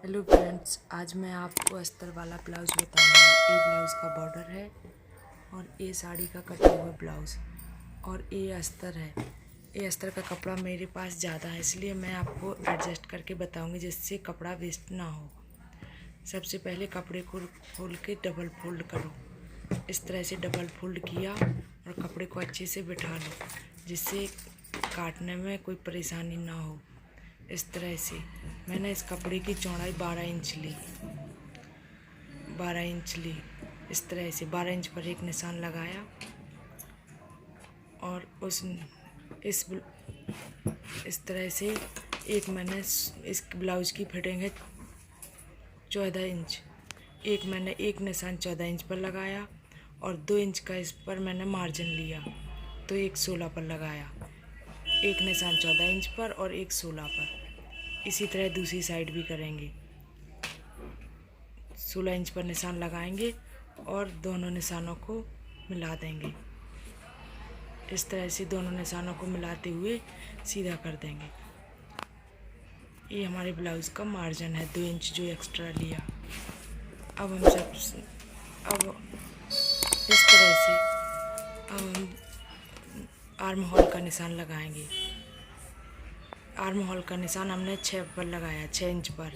Hello friends, आज मैं आपको अस्तर वाला ब्लाउज बताऊंगी। ये ब्लाउज़ का बॉर्डर है और ये साड़ी का कटा हुआ ब्लाउज़ और ये अस्तर है। ये अस्तर का कपड़ा मेरे पास ज़्यादा है, इसलिए मैं आपको एडजस्ट करके बताऊंगी जिससे कपड़ा वेस्ट ना हो। सबसे पहले कपड़े को खोल के डबल फोल्ड करो। इस तरह से डबल फोल्ड किया और कपड़े को अच्छे से बिठा लो जिससे काटने में कोई परेशानी ना हो। इस तरह से मैंने इस कपड़े की चौड़ाई 12 इंच ली। इस तरह से 12 इंच पर एक निशान लगाया और इस तरह से एक मैंने इस ब्लाउज़ की फिटिंग है 14 इंच। मैंने एक निशान 14 इंच पर लगाया और 2 इंच का इस पर मैंने मार्जिन लिया तो एक 16 पर लगाया। एक निशान 14 इंच पर और एक 16 पर। इसी तरह दूसरी साइड भी करेंगे। 16 इंच पर निशान लगाएंगे और दोनों निशानों को मिला देंगे। इस तरह से दोनों निशानों को मिलाते हुए सीधा कर देंगे। ये हमारे ब्लाउज़ का मार्जिन है 2 इंच जो एक्स्ट्रा लिया। अब इस तरह से हम आर्म होल का निशान लगाएंगे। आर्म होल का निशान हमने 6 पर लगाया, 6 इंच पर।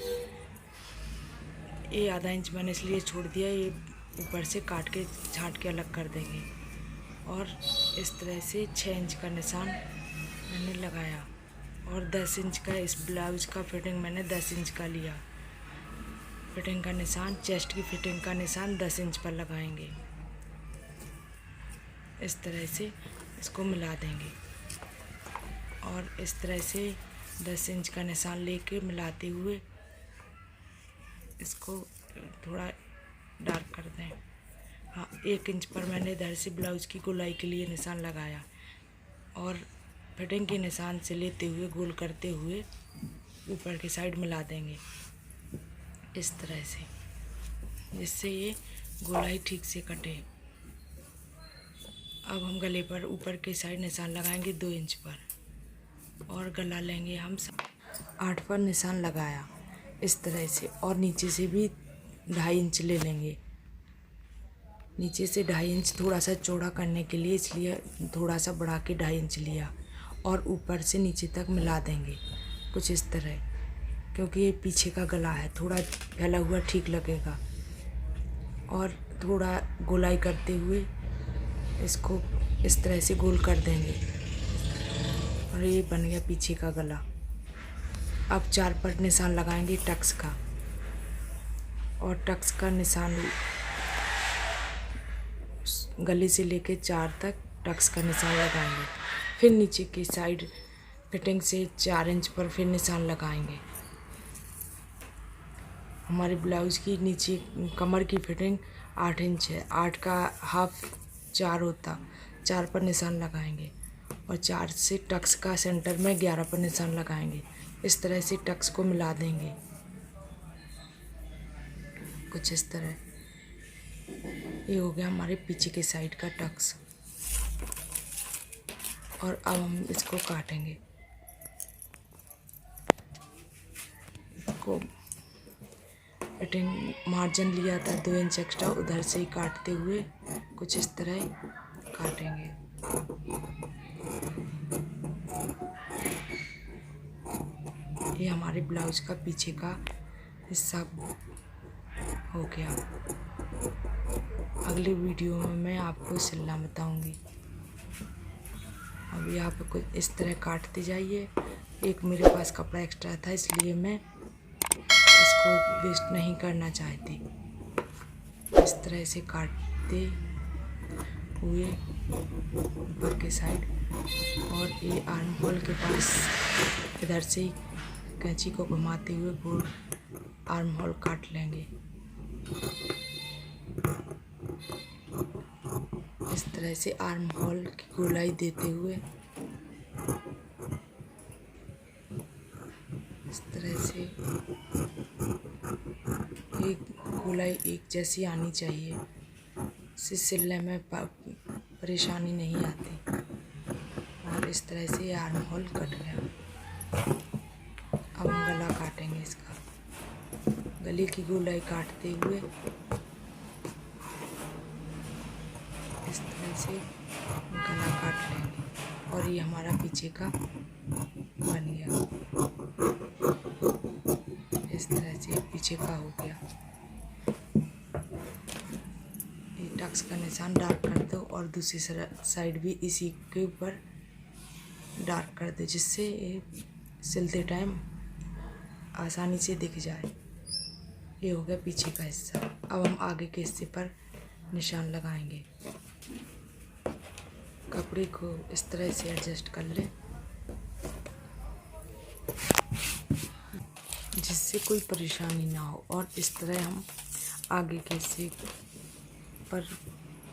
ये आधा इंच मैंने इसलिए छोड़ दिया, ये ऊपर से काट के छाँट के अलग कर देंगे। और इस तरह से 6 इंच का निशान मैंने लगाया और 10 इंच का इस ब्लाउज़ का फिटिंग मैंने 10 इंच का लिया। फिटिंग का निशान, चेस्ट की फिटिंग का निशान 10 इंच पर लगाएंगे। इस तरह से इसको मिला देंगे और इस तरह से 10 इंच का निशान लेके मिलाते हुए इसको थोड़ा डार्क कर दें। हाँ, 1 इंच पर मैंने इधर से ब्लाउज़ की गोलाई के लिए निशान लगाया और फिटिंग के निशान से लेते हुए गोल करते हुए ऊपर की साइड मिला देंगे इस तरह से, जिससे ये गोलाई ठीक से कटे। अब हम गले पर ऊपर की साइड निशान लगाएंगे 2 इंच पर और गला लेंगे हम 8 पर निशान लगाया इस तरह से और नीचे से भी 2.5 इंच ले लेंगे। नीचे से 2.5 इंच थोड़ा सा चौड़ा करने के लिए, इसलिए थोड़ा सा बढ़ा के 2.5 इंच लिया और ऊपर से नीचे तक मिला देंगे कुछ इस तरह, क्योंकि ये पीछे का गला है, थोड़ा फैला हुआ ठीक लगेगा। और थोड़ा गोलाई करते हुए इसको इस तरह से गोल कर देंगे और ये बन गया पीछे का गला। अब 4 पर निशान लगाएंगे टक्स का और टक्स का निशान गले से लेके 4 तक टक्स का निशान लगाएंगे। फिर नीचे की साइड फिटिंग से 4 इंच पर फिर निशान लगाएंगे। हमारे ब्लाउज़ की नीचे कमर की फिटिंग 8 इंच है, 8 का हाफ 4 होता, 4 पर निशान लगाएंगे और 4 से टक्स का सेंटर में 11 पर निशान लगाएंगे। इस तरह से टक्स को मिला देंगे कुछ इस तरह। ये हो गया हमारे पीछे के साइड का टक्स और अब हम इसको काटेंगे। इसको फिटिंग मार्जिन लिया था 2 इंच एक्स्ट्रा, उधर से ही काटते हुए कुछ इस तरह काटेंगे। ये हमारे ब्लाउज का पीछे का हिस्सा हो गया। अगले वीडियो में मैं आपको सिलना बताऊंगी। अभी आप कुछ इस तरह काटते जाइए। एक मेरे पास कपड़ा एक्स्ट्रा था, इसलिए मैं इसको वेस्ट नहीं करना चाहती। इस तरह से काटते हुए ऊपर के साइड और ये आर्म होल के पास इधर से ही कैंची को घुमाते हुए गोल आर्म होल काट लेंगे। इस तरह से आर्म होल की गोलाई देते हुए इस तरह से एक गोलाई एक जैसी आनी चाहिए, इससे सिलने में परेशानी नहीं आती। और इस तरह से आर्म होल कट गया। अब हम गला काटेंगे इसका। गले की गोलाई काटते हुए इस तरह से गला काट लेंगे और ये हमारा पीछे का बन गया। इस तरह से पीछे का हो गया। ये टक्स का निशान डार्क कर दो और दूसरी साइड भी इसी के ऊपर डार्क कर दो, जिससे ये सिलते टाइम आसानी से दिख जाए। ये हो गया पीछे का हिस्सा। अब हम आगे के हिस्से पर निशान लगाएंगे। कपड़े को इस तरह से एडजस्ट कर लें जिससे कोई परेशानी ना हो, और इस तरह हम आगे के हिस्से पर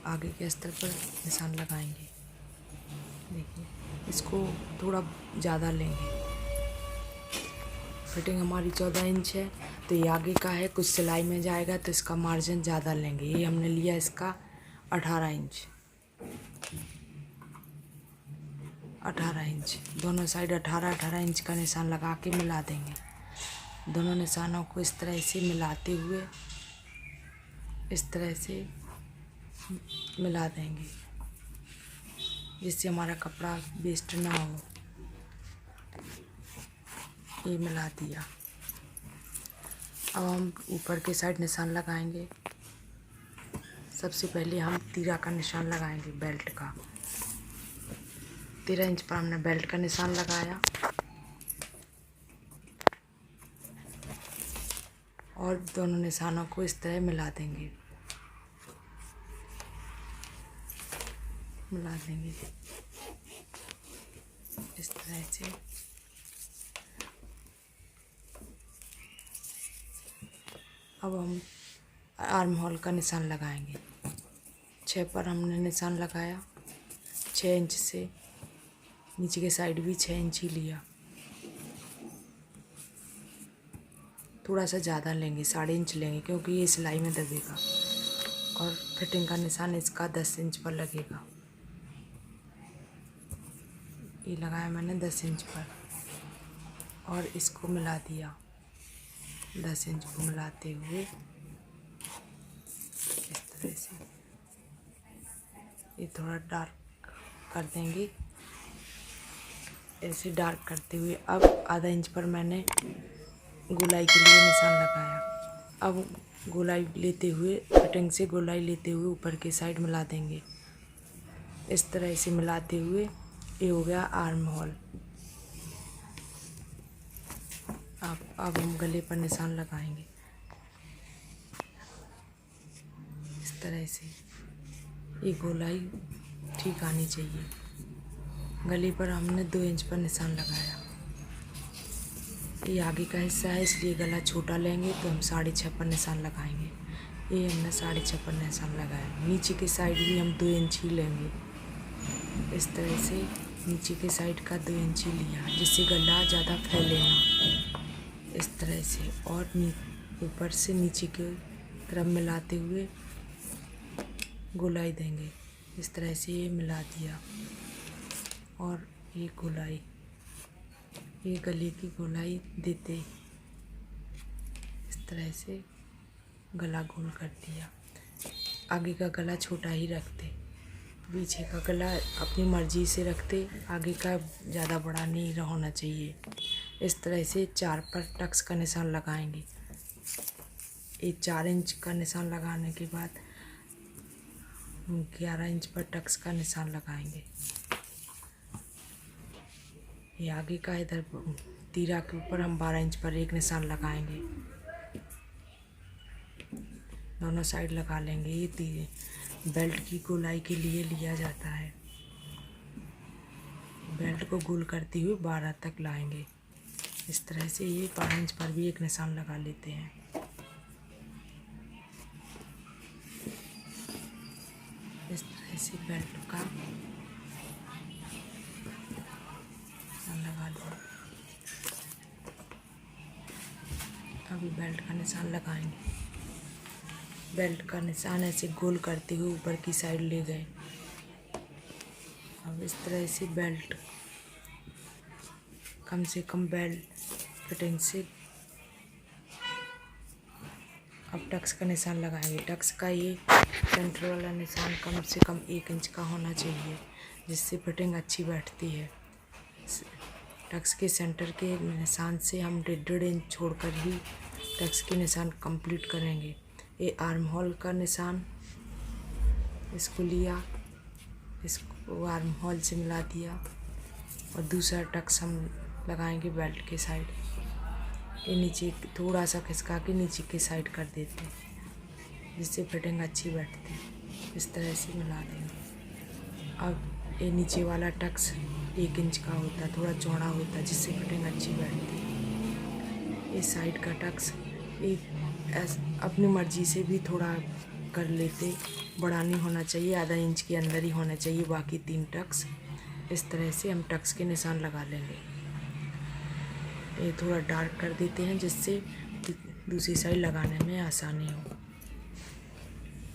आगे के अस्तर पर निशान लगाएंगे। देखिए, इसको थोड़ा ज़्यादा लेंगे। फिटिंग हमारी 14 इंच है, तो ये आगे का है, कुछ सिलाई में जाएगा तो इसका मार्जिन ज़्यादा लेंगे। ये हमने लिया इसका 18 इंच। 18 इंच दोनों साइड 18 इंच का निशान लगा के मिला देंगे। दोनों निशानों को इस तरह से मिलाते हुए इस तरह से मिला देंगे, जिससे हमारा कपड़ा वेस्ट ना हो। ये मिला दिया। अब हम ऊपर के साइड निशान लगाएंगे। सबसे पहले हम तीरा का निशान लगाएंगे बेल्ट का। 13 इंच पर हमने बेल्ट का निशान लगाया और दोनों निशानों को इस तरह मिला देंगे। इस तरह से। अब हम आर्म होल का निशान लगाएंगे। 6 पर हमने निशान लगाया। 6 इंच से नीचे के साइड भी 6 इंच ही लिया। थोड़ा सा ज़्यादा लेंगे, 3.5 इंच लेंगे, क्योंकि ये सिलाई में दबेगा। और फिटिंग का निशान इसका 10 इंच पर लगेगा। ये लगाया मैंने 10 इंच पर और इसको मिला दिया। 10 इंच को मिलाते हुए इस तरह से ये थोड़ा डार्क कर देंगे। ऐसे डार्क करते हुए अब आधा इंच पर मैंने गोलाई के लिए निशान लगाया। अब गोलाई लेते हुए फिटिंग से गोलाई लेते हुए ऊपर के साइड मिला देंगे। इस तरह से मिलाते हुए ये हो गया आर्म होल। अब हम गले पर निशान लगाएंगे इस तरह से। ये गोलाई ठीक आनी चाहिए। गले पर हमने 2 इंच पर निशान लगाया। ये आगे का हिस्सा है, इसलिए गला छोटा लेंगे तो हम 6.5 पर निशान लगाएंगे। ये हमने 6.5 पर निशान लगाया। नीचे के साइड भी हम 2 इंच ही लेंगे। इस तरह से नीचे के साइड का 2 इंच ही लिया, जिससे गला ज़्यादा फैले ना। इस तरह से और ऊपर से नीचे के तरफ मिलाते हुए गोलाई देंगे। इस तरह से ये मिला दिया और ये गोलाई, ये गले की गोलाई देते इस तरह से गला गोल कर दिया। आगे का गला छोटा ही रखते, पीछे का गला अपनी मर्जी से रखते, आगे का ज़्यादा बड़ा नहीं होना चाहिए। इस तरह से 4 पर टक्स का निशान लगाएंगे। ये 4 इंच का निशान लगाने के बाद 11 इंच पर टक्स का निशान लगाएंगे। ये आगे का इधर तीरा के ऊपर हम 12 इंच पर एक निशान लगाएंगे। दोनों साइड लगा लेंगे। ये बेल्ट की गोलाई के लिए लिया जाता है। बेल्ट को गोल करते हुए 12 तक लाएंगे। इस तरह से ये 12 इंच पर भी एक निशान लगा लेते हैं। इस तरह से बेल्ट का निशान लगा लो। अभी बेल्ट का निशान लगाएंगे। बेल्ट का निशान ऐसे गोल करते हुए ऊपर की साइड ले गए। अब इस तरह से बेल्ट कम से कम बेल्ट फिटिंग से अब टक्स का निशान लगाएंगे। टक्स का ये सेंटर वाला निशान कम से कम 1 इंच का होना चाहिए, जिससे फिटिंग अच्छी बैठती है। टक्स के सेंटर के निशान से हम 1.5 इंच छोड़कर ही टक्स के निशान कंप्लीट करेंगे। ये आर्म होल का निशान, इसको लिया, इसको आर्म होल से मिला दिया और दूसरा टक्स हम लगाएंगे बेल्ट के साइड। ये नीचे थोड़ा सा खिसका के नीचे के साइड कर देते हैं, जिससे फिटिंग अच्छी बैठती है। इस तरह से मिला देंगे। अब ये नीचे वाला टक्स 1 इंच का होता है, थोड़ा चौड़ा होता है, जिससे फिटिंग अच्छी बैठती है। इस साइड का टक्स अपनी मर्जी से भी थोड़ा कर लेते, बड़ा नहीं होना चाहिए, आधा इंच के अंदर ही होना चाहिए बाकी 3 टक्स। इस तरह से हम टक्स के निशान लगा लेंगे। ये थोड़ा डार्क कर देते हैं, जिससे दूसरी साइड लगाने में आसानी हो।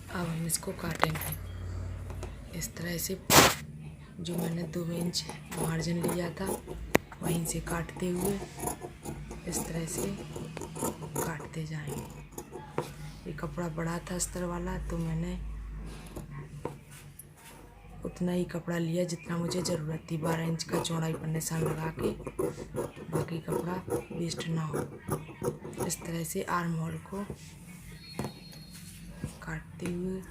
अब हम इसको काटेंगे इस तरह से। जो मैंने 2 इंच मार्जिन लिया था वहीं से काटते हुए इस तरह से काटते जाएंगे। ये कपड़ा बड़ा था अस्तर वाला, तो मैंने उतना ही कपड़ा लिया जितना मुझे ज़रूरत थी। 12 इंच का चौड़ाई पर निशान लगा के बाकी कपड़ा वेस्ट ना हो। इस तरह से आर्म होल को काटते हुए,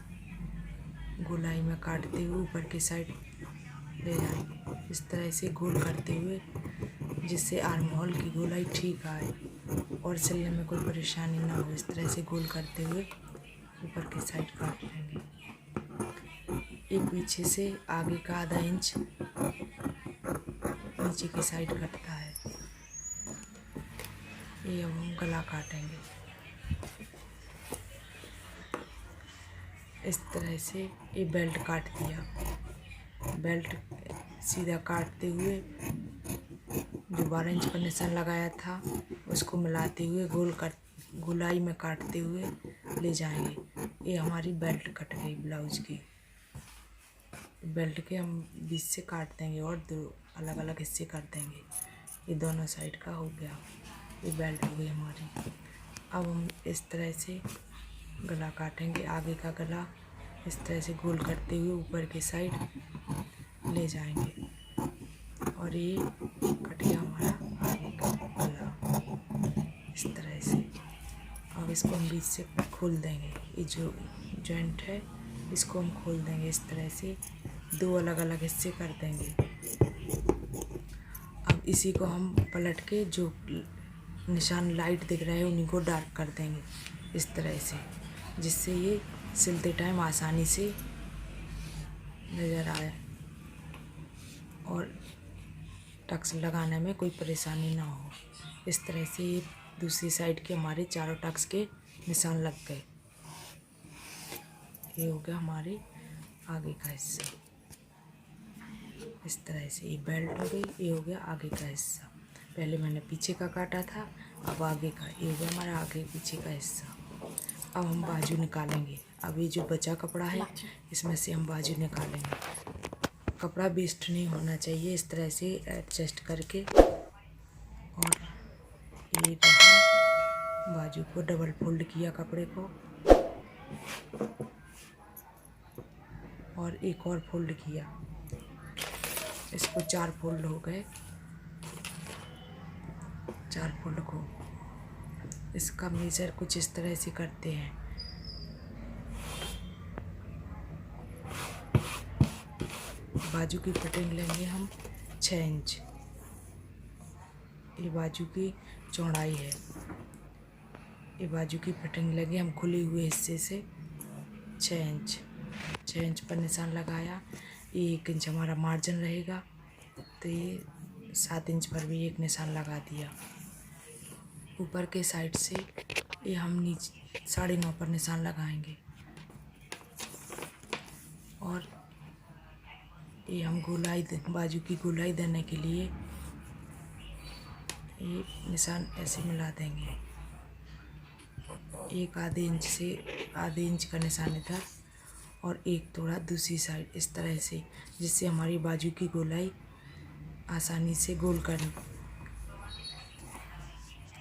गोलाई में काटते हुए ऊपर की साइड ले जाएंगे। इस तरह से गोल करते हुए, जिससे आर्म होल की गोलाई ठीक आए और सिलने में कोई परेशानी ना हो। इस तरह से गोल करते हुए ऊपर की साइड काट लेंगे। एक पीछे से आगे का आधा इंच नीचे की साइड कटता है। ये अब हम गला काटेंगे। इस तरह से ये बेल्ट काट दिया। बेल्ट सीधा काटते हुए जो 12 इंच पर निशान लगाया था उसको मिलाते हुए गोलाई में काटते हुए ले जाएंगे। ये हमारी बेल्ट कट गई ब्लाउज की। बेल्ट के हम बीच से काट देंगे और 2 अलग अलग हिस्से कर देंगे। ये दोनों साइड का हो गया। ये बेल्ट हो गई हमारी। अब हम इस तरह से गला काटेंगे। आगे का गला इस तरह से गोल करते हुए ऊपर की साइड ले जाएंगे और ये कट गया हमारा आगे का गला इस तरह से। अब इसको हम बीच से खोल देंगे। ये जो जॉइंट है इसको हम खोल देंगे। इस तरह से 2 अलग अलग हिस्से कर देंगे। अब इसी को हम पलट के जो निशान लाइट दिख रहे हैं उन्हीं को डार्क कर देंगे इस तरह से, जिससे ये सिलते टाइम आसानी से नज़र आए और टक्स लगाने में कोई परेशानी ना हो। इस तरह से ये दूसरी साइड के हमारे चारों टक्स के निशान लग गए। ये हो गया हमारे आगे का हिस्सा। इस तरह से ये बेल्ट हो गई। ये हो गया आगे का हिस्सा। पहले मैंने पीछे का काटा था, अब आगे का। ये हो गया हमारा आगे पीछे का हिस्सा। अब हम बाजू निकालेंगे। अब ये जो बचा कपड़ा है इसमें से हम बाजू निकालेंगे। कपड़ा वेस्ट नहीं होना चाहिए। इस तरह से एडजस्ट करके और ये रहा बाजू को डबल फोल्ड किया कपड़े को और एक और फोल्ड किया। इसको 4 फोल्ड हो गए। 4 फोल्ड को इसका मेजर कुछ इस तरह से करते हैं। बाजू की फिटिंग लेंगे हम 6 इंच। ये बाजू की चौड़ाई है। ये बाजू की फिटिंग लेंगे हम खुले हुए हिस्से से 6 इंच। 6 इंच पर निशान लगाया। ये 1 इंच हमारा मार्जिन रहेगा, तो ये 7 इंच पर भी एक निशान लगा दिया। ऊपर के साइड से ये हम नीचे 9.5 पर निशान लगाएंगे और ये हम बाजू की गोलाई देने के लिए ये निशान ऐसे मिला देंगे। एक आधे इंच का निशान इधर और एक थोड़ा दूसरी साइड इस तरह से, जिससे हमारी बाजू की गोलाई आसानी से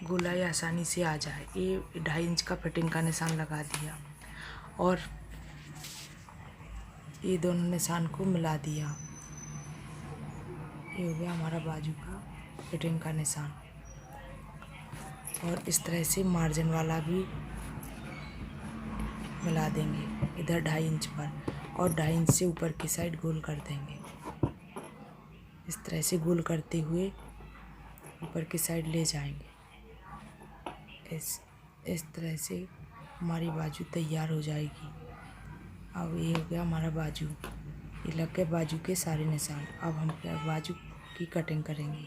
गोलाई आसानी से आ जाए। ये 2.5 इंच का फिटिंग का निशान लगा दिया और ये दोनों निशान को मिला दिया। ये हो गया हमारा बाजू का फिटिंग का निशान। और इस तरह से मार्जिन वाला भी मिला देंगे इधर 2.5 इंच पर, और 2.5 इंच से ऊपर की साइड गोल कर देंगे। इस तरह से गोल करते हुए ऊपर की साइड ले जाएंगे। इस तरह से हमारी बाजू तैयार हो जाएगी। अब ये हो गया हमारा बाजू, ये लग गए बाजू के सारे निशान। अब हम बाजू की कटिंग करेंगे।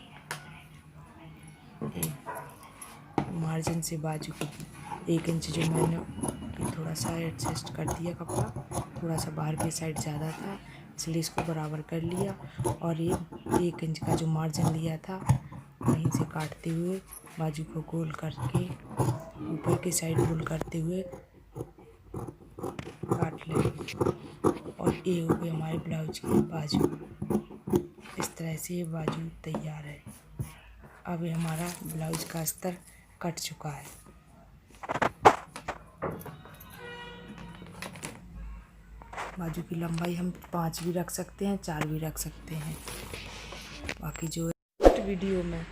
मार्जिन से बाजू की 1 इंच जो मैंने थोड़ा सा एडजस्ट कर दिया, कपड़ा थोड़ा सा बाहर के साइड ज़्यादा था इसलिए इसको बराबर कर लिया। और ये 1 इंच का जो मार्जिन लिया था वहीं से काटते हुए बाजू को गोल करके ऊपर की साइड गोल करते हुए काट लेंगे। और ये हो गई हमारे ब्लाउज की बाजू। इस तरह से ये बाजू तैयार है। अब ये हमारा ब्लाउज का अस्तर कट चुका है। बाजू की लंबाई हम 5 भी रख सकते हैं, 4 भी रख सकते हैं। बाकी जो वीडियो में